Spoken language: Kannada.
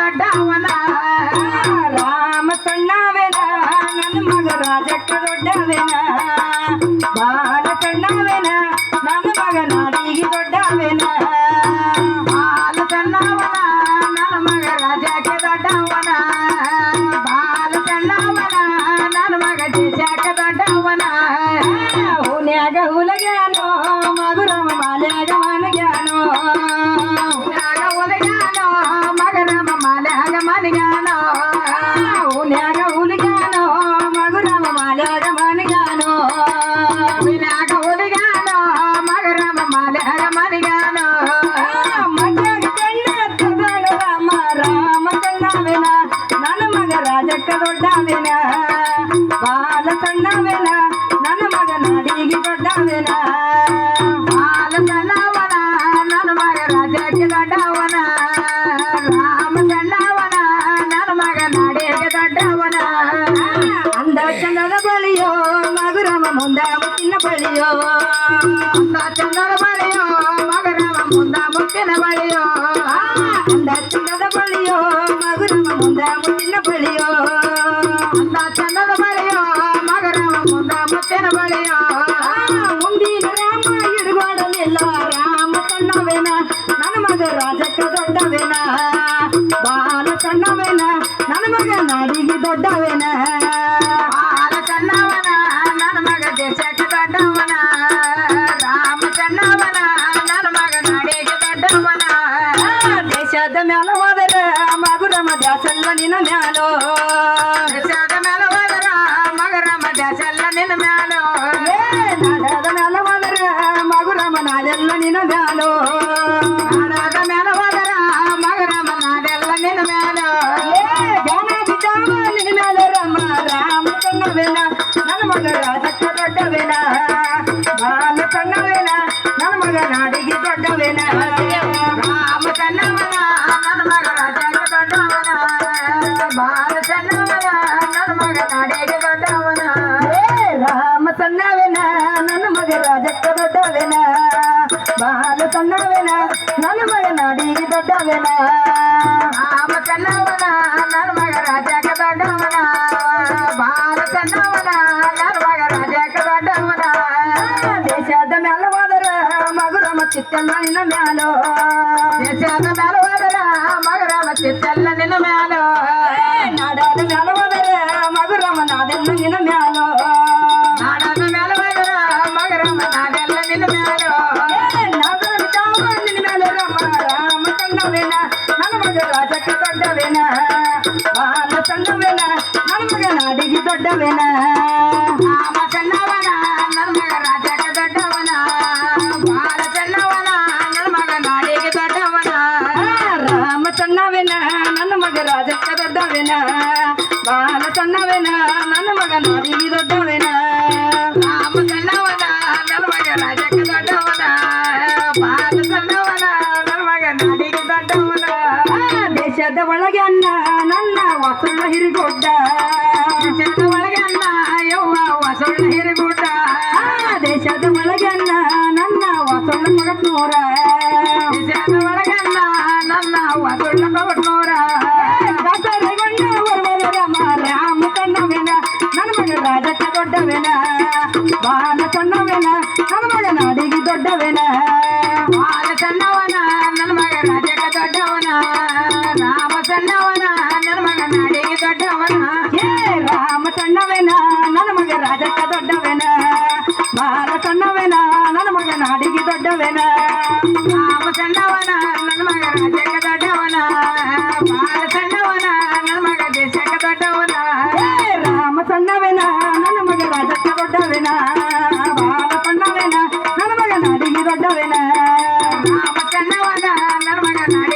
ದೊಡ್ಡವನ ರಾಮ ಸಣ್ಣವೆನ ನನ್ನ ಮಗ ರಾಜಕ್ಕ ದೊಡ್ಡವೆನ ಬಾಲ ಸಣ್ಣವೆನ ನನ್ನ ಮಗ ನಾಡಿಗೆ ದೊಡ್ಡವೆನ ಬಾಲ ಸಣ್ಣವನ ನನ್ನ ಮಗ ರಾಜಕ್ಕೆ ದೊಡ್ಡವನ ಬಾಲ ಸಣ್ಣವನ ನನ್ನ ಮಗ ದೇಶಕ್ಕೆ ದೊಡ್ಡವನ ಹುನ್ಯಾಗ ಹುಲಗ್ಯಾನೋ ಮಗುರಮ ಮಾಲ್ಯಾಗ ಮನಗ್ಯಾನೋ ಹುನ್ಯಾಗ ಹುಲಗ್ಯಾನೋ ಮಗರಮ ಮಾಲ್ಯಾಗ ಮನಗ್ಯಾನೋ ಹುನ್ಯಾಗ ಹುಲಗ್ಯಾನೋ ಮಗುರಮ ಮಾಲ್ಯಾಗ ಮನಗ್ಯಾನೋ ಹುನ್ಯಾಗ ಹುಲಗ್ಯಾನೋ ಮಗರಮ ಮಾಲ್ಯಾಗ ಮನಗ್ಯಾನೋ ಮಗ್ಯಾಗ ಕಣ್ಣ ತದಳ ರಾಮ ರಾಮ ಸಣ್ಣವೆನ ನನ್ನ ಮಗ ರಾಜಕ್ಕ ದೊಡ್ಡವೆನ ಬಾಲ ಸಣ್ಣವೆನ ನನ್ನ ಮಗ ನಾಡಿಗೆ ದೊಡ್ಡವೆನ ಬಾಲ ಸಣ್ಣವನ ನನ್ನ ಮಗ ರಾಜಕ್ಕೆ ದೊಡ್ಡವನ ರಾಮ ಸಣ್ಣವನ ನನ್ನ ಮಗ ನಾಡಿಗೆ ದೊಡ್ಡವನ ಅಂದ ಚಂದದ ಬಳಿಯೋ ಮಗುರಮ ಮುಂದ ಮುತ್ತಿನ ಬಳಿಯೋ ಅಂದ ಚಂದದ ಬಳಿಯೋ ಮಗುರಮ ಮುಂದ ಮುತ್ತಿನ ಬಳಿಯೋ ಅಂದ ಚಂದದ ಬಳಿಯೋ ಮಗುರಮ ಮುಂದ ಮುತ್ತಿನ ಬಳಿಯೋ ಅಂದ ಚಂದದ ಬಳಿಯೋ ಮಗರಮ ಮುಂದ ಮುತ್ತಿನ ಬಳಿಯೋ ಮುಂದಿನ ರಾಮ ಹಿಡುಗಾಡಲಿಲ್ಲ ರಾಮ ಸಣ್ಣವೆನ ನನ್ನ ಮಗ ರಾಜಕ್ಕ ದೊಡ್ಡವೆನ ಬಾಲ ಸಣ್ಣವೆನ ನನ್ನ ಮಗ ನಾಡಿಗೆ ದೊಡ್ಡವೆನ ಬಾಲ ಸಣ್ಣವನ ನನ್ನ ಮಗ ದೇಶಕ್ಕೆ ದೊಡ್ಡವನ ರಾಮ ಸಣ್ಣವನ ನನ್ನ ಮಗ ನಾಡಿಗೆ ದೊಡ್ಡವನ ದೇಶದ ಮ್ಯಾಲ ಹೋದರ ಮಗುರಮ ದಾಸಲ್ಲ ನಿನ್ನ ಮ್ಯಾಲೋ ದೇಶದ ಮ್ಯಾಲ ಹೋದರ ಮಗರಮ ದಾಸಲ್ಲ ನಿನ್ನ ಮ್ಯಾಲೋ ನಾಡದ ಮ್ಯಾಲ ಹೋದರ ಮಗುರಮ ನಾಡೆಲ್ಲ ನಿನ್ನ ಮ್ಯಾಲೋ ನಾಡದ ಮ್ಯಾಲ ಹೋದರ ಮಗರಮ ನಾಡೆಲ್ಲ ನಿನ್ನ ಮ್ಯಾಲೋ ಗಾನ ಬಿದ್ದಾವ ನಿನ್ನ ಮ್ಯಾಲ ರಾಮ ರಾಮ ಸಣ್ಣವೆನ ನನ್ನ ಮಗ ರಾಜಕ್ಕ ದೊಡ್ಡವೆನ ಬಾಲ ಸಣ್ಣವೆನ ನನ್ನ ಮಗ ನಾಡಿಗೆ ದೊಡ್ಡವೆನ ರಾಮ ಸಣ್ಣವನ ನನ್ನ ಮಗ ರಾಜಕ್ಕ ದೊಡ್ಡವನ ಬಾಲ ಸಣ್ಣವನ ನನ್ನ ಮಗ ನಾಡಿಗೆ ದೊಡ್ಡವನ ರಾಮ ಸಣ್ಣವೆನ ನನ್ನ ಮಗ ರಾಜಕ್ಕ ದೊಡ್ಡವೆನ ಬಾಲ ಸಣ್ಣವೆನ ನನ್ನ ಮಗ ನಾಡಿಗೆ ದೊಡ್ಡವೆನ ರಾಮ ಸಣ್ಣವನ ನನ್ನ ಮಗ ರಾಜಕ್ಕ ದೊಡ್ಡವನ ಬಾಲ ಸಣ್ಣವನ ನನ್ನ ಮಗ ರಾಜಕ್ಕ ದೊಡ್ಡವನ ದೇಶದ ಮ್ಯಾಲ ಹೋದರ ಮಗುರಮ ಚಿತ್ತೆಲ್ಲ ನಿನ್ನ ಮ್ಯಾಲೋ ದೇಶದ ಮ್ಯಾಲ ಹೋದರ ಮಗುರಮ ಚಿತ್ತೆಲ್ಲ ನಿನ್ನ ಮ್ಯಾಲೋ ನಾಡದ ಮ್ಯಾಲ ಹೋದರ ಮಗುರಮ ನಾದೆಲ್ಲ ನಿನ್ನ ಮ್ಯಾಲೋ ನಾಡದ ಮ್ಯಾಲ ಹೋದರ ಮಗುರಮ ನಾದೆಲ್ಲ ನಿನ್ನ ಮ್ಯಾಲೋ ನಾದದ ಬಿದ್ದಾವ ನಿನ್ನ ಮ್ಯಾಲ ರಾಮ ರಾಮ ಸಣ್ಣವೆನ ನನ್ನ ಮಗ ರಾಜಕ್ಕೆ ದೊಡ್ಡವೆನ ಬಾಲ ಸಣ್ಣವೆನ ನನ್ನ ಮಗ ನಾಡಿಗೆ ದೊಡ್ಡವೆನ ರಾಮ ಸಣ್ಣವನ ನನ್ನ ಮಗ ರಾಜಕ್ಕೆ ದೊಡ್ಡವನ ಬಾಲ ಸಣ್ಣವನ ನನ್ನ ಮಗ ನಾಡಿಗೆ ದೊಡ್ಡವನ ರಾಮ ಸಣ್ಣವೆನ ನನ್ನ ಮಗ ರಾಜಕ್ಕೆ ದೊಡ್ಡವೆನ ಬಾಲ ಸಣ್ಣವೆನ ನನ್ನ ಮಗ ನಾಡಿಗೆ ದೊಡ್ಡವೆನ ರಾಮ ಸಣ್ಣವನ ನನ್ನ ಮಗ ರಾಜಕ್ಕೆ ದೊಡ್ಡವನ ಬಾಲ ಸಣ್ಣವನ ನನ್ನ ಮಗ ನಾಡಿಗೆ ದೊಡ್ಡವನ ದೇಶದ ಒಳಗೆ ಅನ್ನ ನನ್ನ ವಸುಳ್ಳ ಹಿರಿಗೊಡ್ಡ ದೇಶದ ಒಳಗೆ ಅನ್ನ ಯವ್ವ ವಸುಳ್ಳ ಹಿರಿಗುಡ್ಡ ದೇಶದ ಒಳಗೆ ಅನ್ನ ನನ್ನ ವಸುಳ್ಳ ಕೊಗಟ್ನೂರ ದೇಶದ ಒಳಗೆ ಅನ್ನ ನನ್ನ ವಸುಳ್ಳ ಕೊಗಟ್ನೂರ ದಾಸರಗೊಂಡ ವರ್ವರ ರಾಮ ರಾಮ ಸಣ್ಣವೆನ ನನ್ನ ಮಗ ರಾಜಕ್ಕೆ ದೊಡ್ಡವೆನ ಬಾಲ ಸಣ್ಣವೆನ ನನ್ನ ಮಗ ನಾಡಿಗೆ ದೊಡ್ಡವೆನ ಬಾಲ ಸಣ್ಣವನ ನನ್ನ ಮಗ ರಾಜಕ್ಕೆ ದೊಡ್ಡವನ ರಾಮ ಸಣ್ಣವನ ನನ್ನ ಮಗ ನಾಡಿಗೆ ದೊಡ್ಡವನ ರಾಮ ಸಣ್ಣವೆನ ನನ್ನ ಮಗ ರಾಜಕ್ಕ ದೊಡ್ಡವೆನ ಬಾಲ ಸಣ್ಣವೆನ ನನ್ನ ಮಗ ನಾಡಿಗೆ ದೊಡ್ಡವೆನ ರಾಮ ಸಣ್ಣವನ ನನ್ನ ಮಗ ರಾಜಕ್ಕೆ ದೊಡ್ಡವನ ಬಾಲ ಸಣ್ಣವನ ನನ್ನ ಮಗ ದೇಶಕ್ಕೆ ದೊಡ್ಡವನ ರಾಮ ಸಣ್ಣವೆನ ನನ್ನ ಮಗ ರಾಜಕ್ಕೆ ದೊಡ್ಡವೆನ ಬಾಲ ಸಣ್ಣವೆನ ನನ್ನ ಮಗ ನಾಡಿಗೆ ದೊಡ್ಡವೆನ ರಾಮ ಸಣ್ಣವನ ನನ್ನ ಮಗ ನಾಡಿಗೆ